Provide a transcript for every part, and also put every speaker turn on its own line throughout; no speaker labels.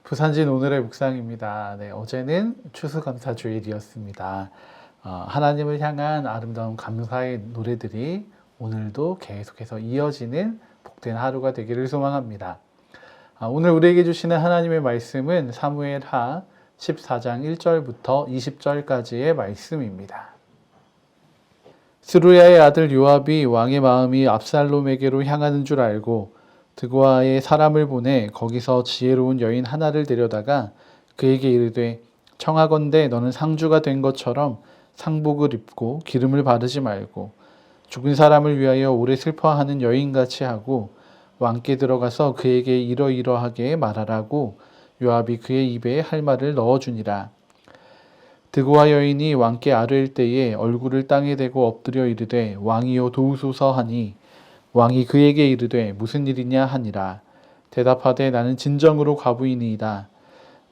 부산진 오늘의 묵상입니다. 네, 어제는 추수감사주일이었습니다. 하나님을 향한 아름다운 감사의 노래들이 오늘도 계속해서 이어지는 복된 하루가 되기를 소망합니다. 오늘 우리에게 주시는 하나님의 말씀은 사무엘하 14장 1절부터 20절까지의 말씀입니다. 스루야의 아들 요압이 왕의 마음이 압살롬에게로 향하는 줄 알고 드고아에 사람을 보내 거기서 지혜로운 여인 하나를 데려다가 그에게 이르되 청하건대 너는 상주가 된 것처럼 상복을 입고 기름을 바르지 말고 죽은 사람을 위하여 오래 슬퍼하는 여인같이 하고 왕께 들어가서 그에게 이러이러하게 말하라고 요압이 그의 입에 할 말을 넣어주니라. 드고아 여인이 왕께 아뢰일 때에 얼굴을 땅에 대고 엎드려 이르되 왕이여 도우소서 하니 왕이 그에게 이르되 무슨 일이냐 하니라. 대답하되 나는 진정으로 과부이니이다.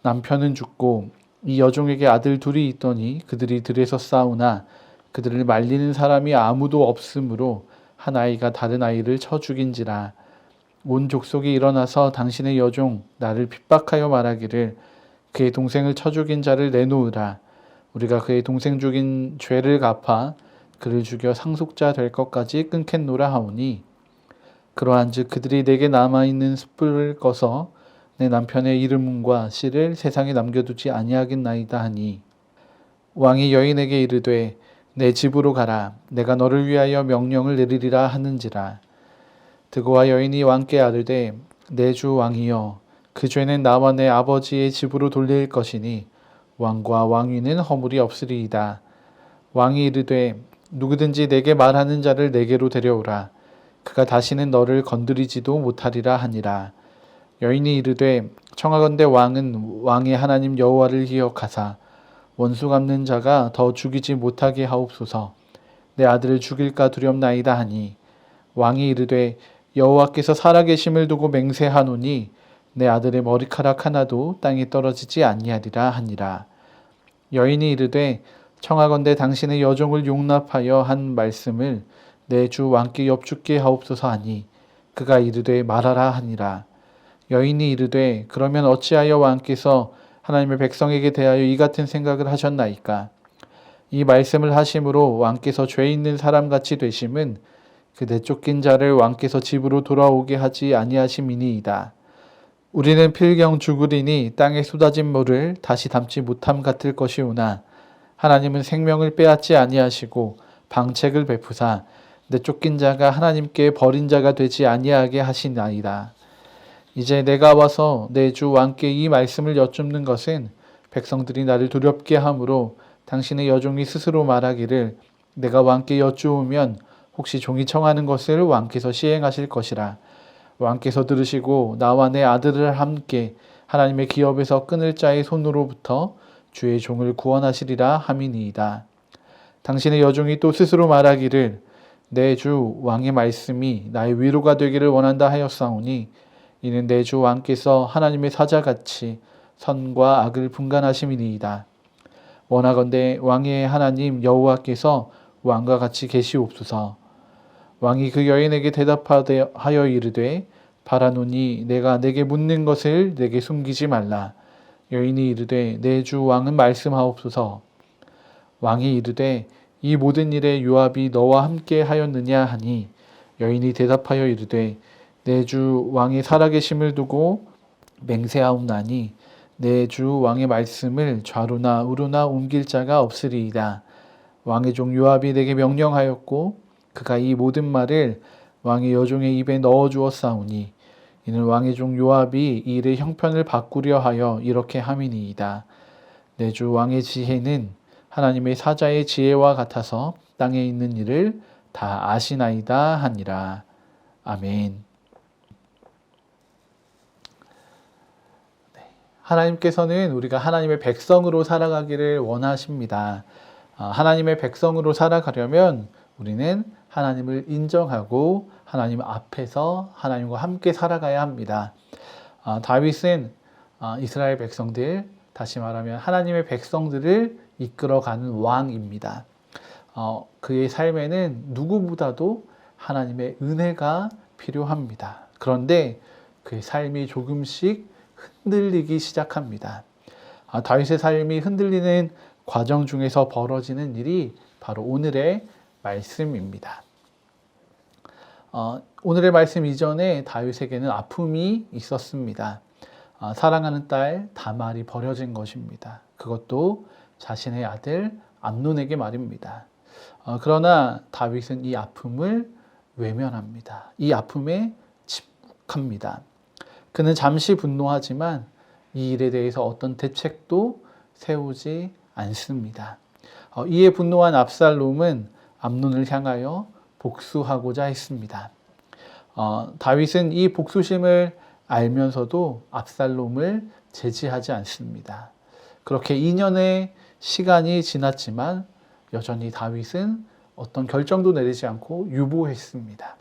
남편은 죽고 이 여종에게 아들 둘이 있더니 그들이 들에서 싸우나 그들을 말리는 사람이 아무도 없으므로 한 아이가 다른 아이를 쳐 죽인지라. 온 족속이 일어나서 당신의 여종 나를 핍박하여 말하기를 그의 동생을 쳐 죽인 자를 내놓으라. 우리가 그의 동생 죽인 죄를 갚아 그를 죽여 상속자 될 것까지 끊겠노라 하오니 그러한즉 그들이 내게 남아있는 숯불을 꺼서 내 남편의 이름과 씨를 세상에 남겨두지 아니하겠나이다 하니 왕이 여인에게 이르되 내 집으로 가라. 내가 너를 위하여 명령을 내리리라 하는지라. 드고아 여인이 왕께 아뢰되 내 주 왕이여 그 죄는 나와 내 아버지의 집으로 돌릴 것이니 왕과 왕위는 허물이 없으리이다. 왕이 이르되 누구든지 내게 말하는 자를 내게로 데려오라. 그가 다시는 너를 건드리지도 못하리라 하니라. 여인이 이르되 청하건대 왕은 왕의 하나님 여호와를 기억하사 원수 갚는 자가 더 죽이지 못하게 하옵소서. 내 아들을 죽일까 두렵나이다 하니 왕이 이르되 여호와께서 살아계심을 두고 맹세하노니 내 아들의 머리카락 하나도 땅에 떨어지지 아니하리라 하니라. 여인이 이르되 청하건대 당신의 여종을 용납하여 한 말씀을 내 주 왕께 엽죽게 하옵소서 하니 그가 이르되 말하라 하니라. 여인이 이르되 그러면 어찌하여 왕께서 하나님의 백성에게 대하여 이 같은 생각을 하셨나이까. 이 말씀을 하심으로 왕께서 죄 있는 사람같이 되심은 그 내쫓긴 자를 왕께서 집으로 돌아오게 하지 아니하심이니이다. 우리는 필경 죽으리니 땅에 쏟아진 물을 다시 담지 못함 같을 것이오나 하나님은 생명을 빼앗지 아니하시고 방책을 베푸사 내쫓긴 자가 하나님께 버린 자가 되지 아니하게 하시나이다. 이제 내가 와서 내 주 왕께 이 말씀을 여쭙는 것은 백성들이 나를 두렵게 하므로 당신의 여종이 스스로 말하기를 내가 왕께 여쭈으면 혹시 종이 청하는 것을 왕께서 시행하실 것이라. 왕께서 들으시고 나와 내 아들을 함께 하나님의 기업에서 끊을 자의 손으로부터 주의 종을 구원하시리라 함이니이다. 당신의 여종이 또 스스로 말하기를 내 주 왕의 말씀이 나의 위로가 되기를 원한다 하였사오니 이는 내 주 왕께서 하나님의 사자같이 선과 악을 분간하심이니이다. 원하건대 왕의 하나님 여호와께서 왕과 같이 계시옵소서. 왕이 그 여인에게 대답하여 이르되 바라노니 내가 내게 묻는 것을 내게 숨기지 말라. 여인이 이르되 내 주 왕은 말씀하옵소서. 왕이 이르되 이 모든 일에 요압이 너와 함께 하였느냐 하니 여인이 대답하여 이르되 내 주 왕이 살아계심을 두고 맹세하옵나니 내 주 왕의 말씀을 좌로나 우로나 옮길 자가 없으리이다. 왕의 종 요압이 내게 명령하였고 그가 이 모든 말을 왕의 여종의 입에 넣어 주었사오니 이는 왕의 종 요압이 이 일의 형편을 바꾸려 하여 이렇게 함이니이다. 내 주 왕의 지혜는 하나님의 사자의 지혜와 같아서 땅에 있는 일을 다 아시나이다 하니라. 아멘. 하나님께서는 우리가 하나님의 백성으로 살아가기를 원하십니다. 하나님의 백성으로 살아가려면 우리는 하나님을 인정하고 하나님 앞에서 하나님과 함께 살아가야 합니다. 다윗은 이스라엘 백성들, 다시 말하면 하나님의 백성들을 이끌어가는 왕입니다. 그의 삶에는 누구보다도 하나님의 은혜가 필요합니다. 그런데 그의 삶이 조금씩 흔들리기 시작합니다. 다윗의 삶이 흔들리는 과정 중에서 벌어지는 일이 바로 오늘의 말씀입니다. 오늘의 말씀 이전에 다윗에게는 아픔이 있었습니다. 사랑하는 딸 다말이 버려진 것입니다. 그것도 자신의 아들 암논에게 말입니다. 그러나 다윗은 이 아픔을 외면합니다. 이 아픔에 침묵합니다. 그는 잠시 분노하지만 이 일에 대해서 어떤 대책도 세우지 않습니다. 이에 분노한 압살롬은 암논을 향하여 복수하고자 했습니다. 다윗은 이 복수심을 알면서도 압살롬을 제지하지 않습니다. 그렇게 2년의 시간이 지났지만 여전히 다윗은 어떤 결정도 내리지 않고 유보했습니다.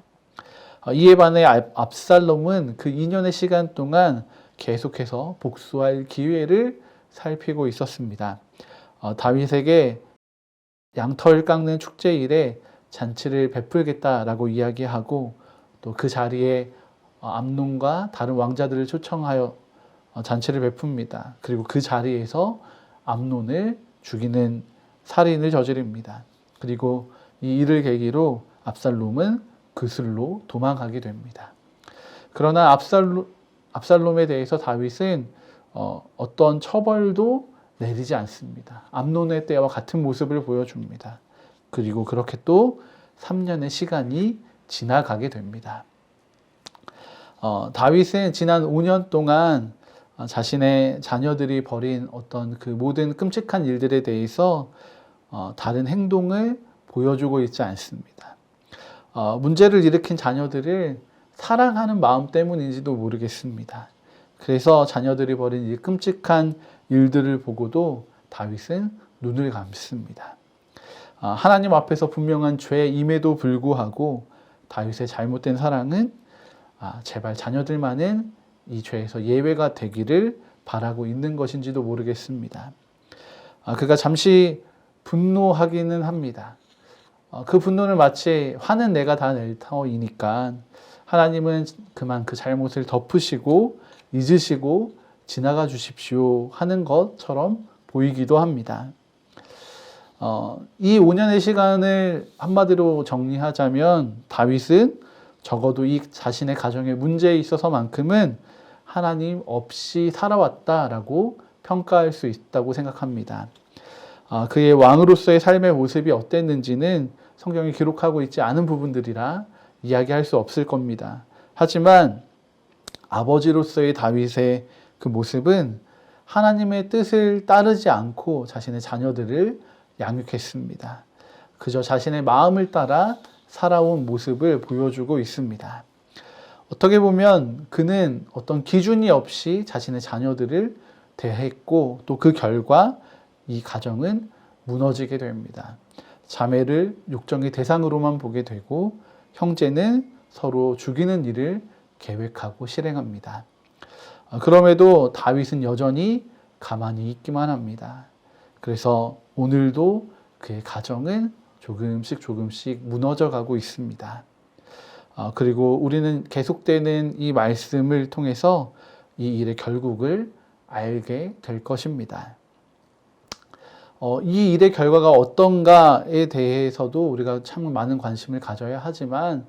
이에 반해 압살롬은 그 2년의 시간 동안 계속해서 복수할 기회를 살피고 있었습니다. 다윗에게 양털 깎는 축제일에 잔치를 베풀겠다라고 이야기하고 또 그 자리에 암논과 다른 왕자들을 초청하여 잔치를 베풉니다. 그리고 그 자리에서 암논을 죽이는 살인을 저지릅니다. 그리고 이 일을 계기로 압살롬은 그슬로 도망가게 됩니다. 그러나 압살롬에 대해서 다윗은 어떤 처벌도 내리지 않습니다. 암논의 때와 같은 모습을 보여줍니다. 그리고 그렇게 또 3년의 시간이 지나가게 됩니다. 다윗은 지난 5년 동안 자신의 자녀들이 벌인 어떤 그 모든 끔찍한 일들에 대해서 다른 행동을 보여주고 있지 않습니다. 문제를 일으킨 자녀들을 사랑하는 마음 때문인지도 모르겠습니다. 그래서 자녀들이 벌인 이 끔찍한 일들을 보고도 다윗은 눈을 감습니다. 하나님 앞에서 분명한 죄임에도 불구하고 다윗의 잘못된 사랑은 제발 자녀들만은 이 죄에서 예외가 되기를 바라고 있는 것인지도 모르겠습니다. 그가 잠시 분노하기는 합니다. 그 분노는 마치 화는 내가 다 낼 터이니까 하나님은 그만 그 잘못을 덮으시고 잊으시고 지나가 주십시오 하는 것처럼 보이기도 합니다. 이 5년의 시간을 한마디로 정리하자면 다윗은 적어도 이 자신의 가정의 문제에 있어서만큼은 하나님 없이 살아왔다라고 평가할 수 있다고 생각합니다. 그의 왕으로서의 삶의 모습이 어땠는지는 성경이 기록하고 있지 않은 부분들이라 이야기할 수 없을 겁니다. 하지만 아버지로서의 다윗의 그 모습은 하나님의 뜻을 따르지 않고 자신의 자녀들을 양육했습니다. 그저 자신의 마음을 따라 살아온 모습을 보여주고 있습니다. 어떻게 보면 그는 어떤 기준이 없이 자신의 자녀들을 대했고 또 그 결과 이 가정은 무너지게 됩니다. 자매를 욕정의 대상으로만 보게 되고 형제는 서로 죽이는 일을 계획하고 실행합니다. 그럼에도 다윗은 여전히 가만히 있기만 합니다. 그래서 오늘도 그의 가정은 조금씩 무너져 가고 있습니다. 그리고 우리는 계속되는 이 말씀을 통해서 이 일의 결국을 알게 될 것입니다. 이 일의 결과가 어떤가에 대해서도 우리가 참 많은 관심을 가져야 하지만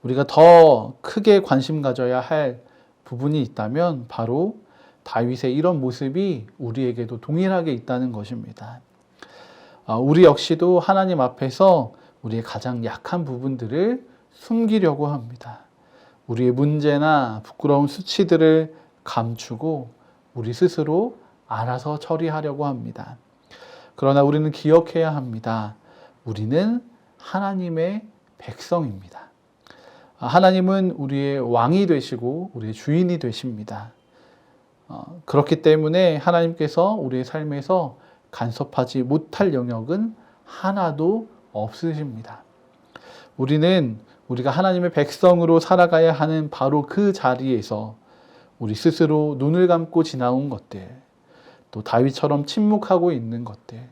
우리가 더 크게 관심 가져야 할 부분이 있다면 바로 다윗의 이런 모습이 우리에게도 동일하게 있다는 것입니다. 우리 역시도 하나님 앞에서 우리의 가장 약한 부분들을 숨기려고 합니다. 우리의 문제나 부끄러운 수치들을 감추고 우리 스스로 알아서 처리하려고 합니다. 그러나 우리는 기억해야 합니다. 우리는 하나님의 백성입니다. 하나님은 우리의 왕이 되시고 우리의 주인이 되십니다. 그렇기 때문에 하나님께서 우리의 삶에서 간섭하지 못할 영역은 하나도 없으십니다. 우리는 우리가 하나님의 백성으로 살아가야 하는 바로 그 자리에서 우리 스스로 눈을 감고 지나온 것들, 또 다윗처럼 침묵하고 있는 것들,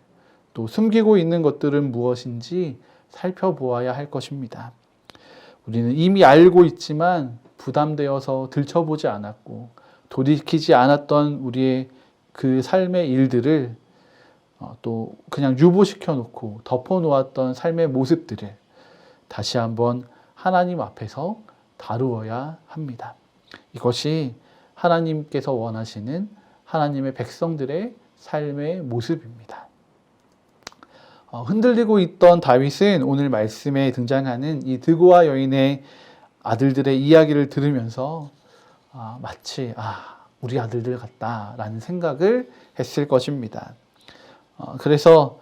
또 숨기고 있는 것들은 무엇인지 살펴보아야 할 것입니다. 우리는 이미 알고 있지만 부담되어서 들춰보지 않았고 돌이키지 않았던 우리의 그 삶의 일들을 또 그냥 유보시켜 놓고 덮어 놓았던 삶의 모습들을 다시 한번 하나님 앞에서 다루어야 합니다. 이것이 하나님께서 원하시는 하나님의 백성들의 삶의 모습입니다. 흔들리고 있던 다윗은 오늘 말씀에 등장하는 이 드고아 여인의 아들들의 이야기를 들으면서 마치 우리 아들들 같다라는 생각을 했을 것입니다. 그래서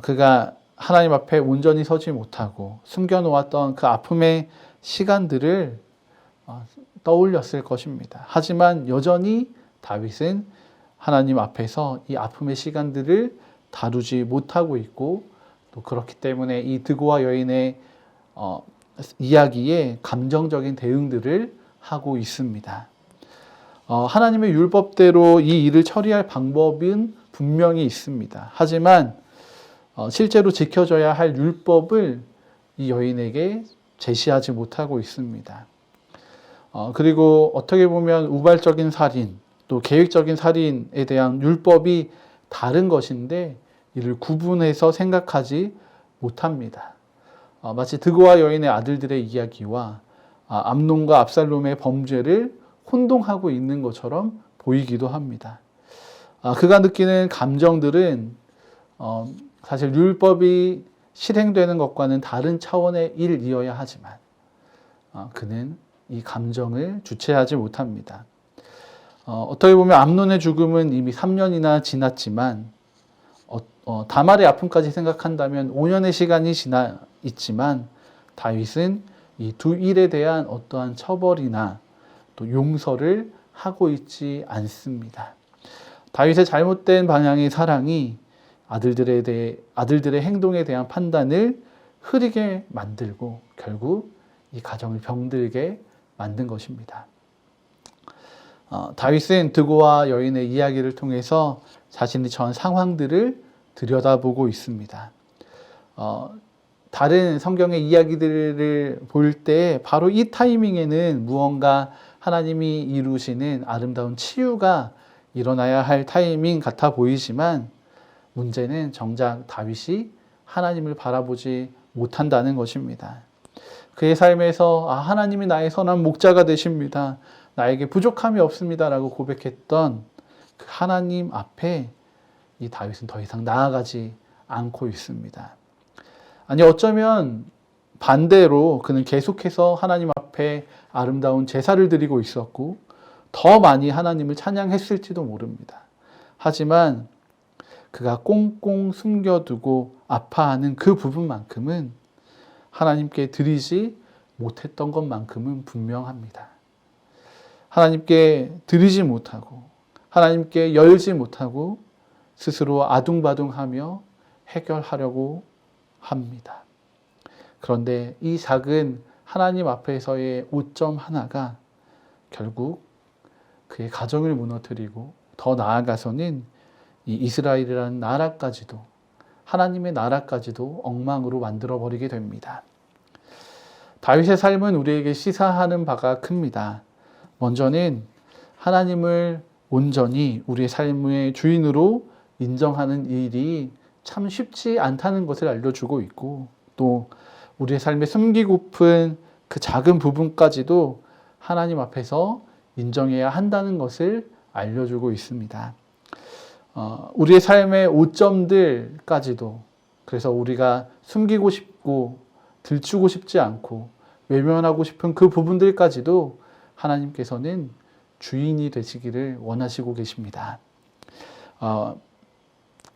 그가 하나님 앞에 온전히 서지 못하고 숨겨놓았던 그 아픔의 시간들을 떠올렸을 것입니다. 하지만 여전히 다윗은 하나님 앞에서 이 아픔의 시간들을 다루지 못하고 있고 또 그렇기 때문에 이 드고아 여인의 이야기에 감정적인 대응들을 하고 있습니다. 하나님의 율법대로 이 일을 처리할 방법은 분명히 있습니다. 하지만 실제로 지켜져야 할 율법을 이 여인에게 제시하지 못하고 있습니다. 그리고 어떻게 보면 우발적인 살인, 또 계획적인 살인에 대한 율법이 다른 것인데 이를 구분해서 생각하지 못합니다. 마치 드고아 여인의 아들들의 이야기와 암논과 압살롬의 범죄를 혼동하고 있는 것처럼 보이기도 합니다. 그가 느끼는 감정들은 사실 율법이 실행되는 것과는 다른 차원의 일이어야 하지만 그는 이 감정을 주체하지 못합니다. 어떻게 보면 암논의 죽음은 이미 3년이나 지났지만 다말의 아픔까지 생각한다면 5년의 시간이 지나 있지만 다윗은 이 두 일에 대한 어떠한 처벌이나 또 용서를 하고 있지 않습니다. 다윗의 잘못된 방향의 사랑이 아들들의 행동에 대한 판단을 흐리게 만들고 결국 이 가정을 병들게 만든 것입니다. 다윗은 드고아 여인의 이야기를 통해서 자신이 처한 상황들을 들여다보고 있습니다. 다른 성경의 이야기들을 볼 때 바로 이 타이밍에는 무언가 하나님이 이루시는 아름다운 치유가 일어나야 할 타이밍 같아 보이지만 문제는 정작 다윗이 하나님을 바라보지 못한다는 것입니다. 그의 삶에서 하나님이 나의 선한 목자가 되십니다. 나에게 부족함이 없습니다. 라고 고백했던 그 하나님 앞에 이 다윗은 더 이상 나아가지 않고 있습니다. 아니 어쩌면 반대로 그는 계속해서 하나님 앞에 아름다운 제사를 드리고 있었고 더 많이 하나님을 찬양했을지도 모릅니다. 하지만 그가 꽁꽁 숨겨두고 아파하는 그 부분만큼은 하나님께 드리지 못했던 것만큼은 분명합니다. 하나님께 드리지 못하고 하나님께 열지 못하고 스스로 아둥바둥하며 해결하려고 합니다. 그런데 이 작은 하나님 앞에서의 오점 하나가 결국 그의 가정을 무너뜨리고 더 나아가서는 이 이스라엘이라는 나라까지도 하나님의 나라까지도 엉망으로 만들어버리게 됩니다. 다윗의 삶은 우리에게 시사하는 바가 큽니다. 먼저는 하나님을 온전히 우리의 삶의 주인으로 인정하는 일이 참 쉽지 않다는 것을 알려주고 있고 또 우리의 삶에 숨기고픈 그 작은 부분까지도 하나님 앞에서 인정해야 한다는 것을 알려주고 있습니다. 우리의 삶의 오점들까지도 그래서 우리가 숨기고 싶고 들추고 싶지 않고 외면하고 싶은 그 부분들까지도 하나님께서는 주인이 되시기를 원하시고 계십니다.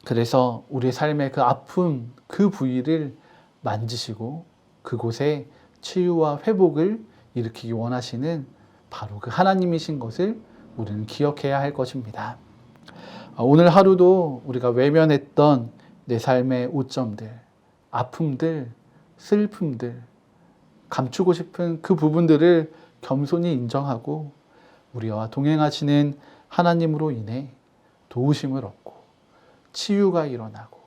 그래서 우리의 삶의 그 아픔, 그 부위를 만지시고 그곳에 치유와 회복을 일으키기 원하시는 바로 그 하나님이신 것을 우리는 기억해야 할 것입니다. 오늘 하루도 우리가 외면했던 내 삶의 오점들, 아픔들, 슬픔들, 감추고 싶은 그 부분들을 겸손히 인정하고 우리와 동행하시는 하나님으로 인해 도우심을 얻고 치유가 일어나고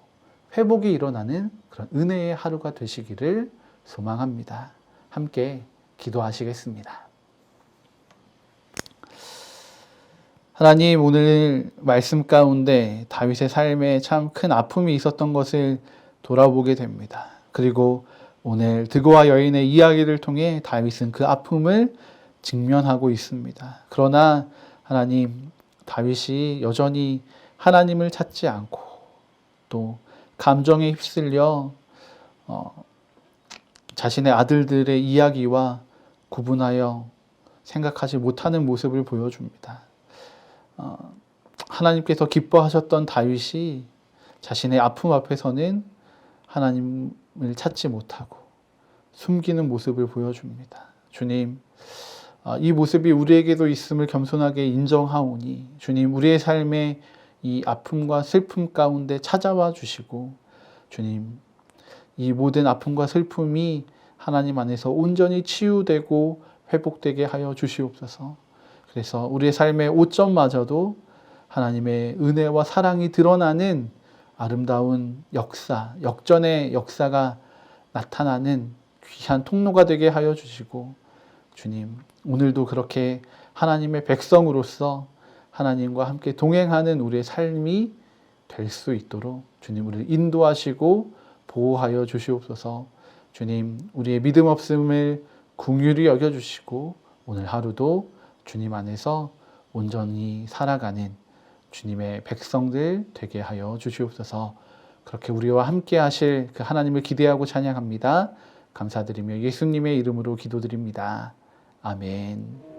회복이 일어나는 그런 은혜의 하루가 되시기를 소망합니다. 함께 기도하시겠습니다. 하나님, 오늘 말씀 가운데 다윗의 삶에 참 큰 아픔이 있었던 것을 돌아보게 됩니다. 그리고 오늘 드고와 여인의 이야기를 통해 다윗은 그 아픔을 직면하고 있습니다. 그러나 하나님, 다윗이 여전히 하나님을 찾지 않고 또 감정에 휩쓸려 자신의 아들들의 이야기와 구분하여 생각하지 못하는 모습을 보여줍니다. 하나님께서 기뻐하셨던 다윗이 자신의 아픔 앞에서는 하나님을 찾지 못하고 숨기는 모습을 보여줍니다. 주님, 이 모습이 우리에게도 있음을 겸손하게 인정하오니 주님, 우리의 삶에 이 아픔과 슬픔 가운데 찾아와 주시고 주님, 이 모든 아픔과 슬픔이 하나님 안에서 온전히 치유되고 회복되게 하여 주시옵소서. 그래서 우리의 삶의 오점마저도 하나님의 은혜와 사랑이 드러나는 아름다운 역사, 역전의 역사가 나타나는 귀한 통로가 되게 하여 주시고 주님, 오늘도 그렇게 하나님의 백성으로서 하나님과 함께 동행하는 우리의 삶이 될 수 있도록 주님, 우리를 인도하시고 보호하여 주시옵소서. 주님, 우리의 믿음 없음을 긍휼히 여겨주시고 오늘 하루도 주님 안에서 온전히 살아가는 주님의 백성들 되게 하여 주시옵소서. 그렇게 우리와 함께 하실 그 하나님을 기대하고 찬양합니다. 감사드리며 예수님의 이름으로 기도드립니다. 아멘.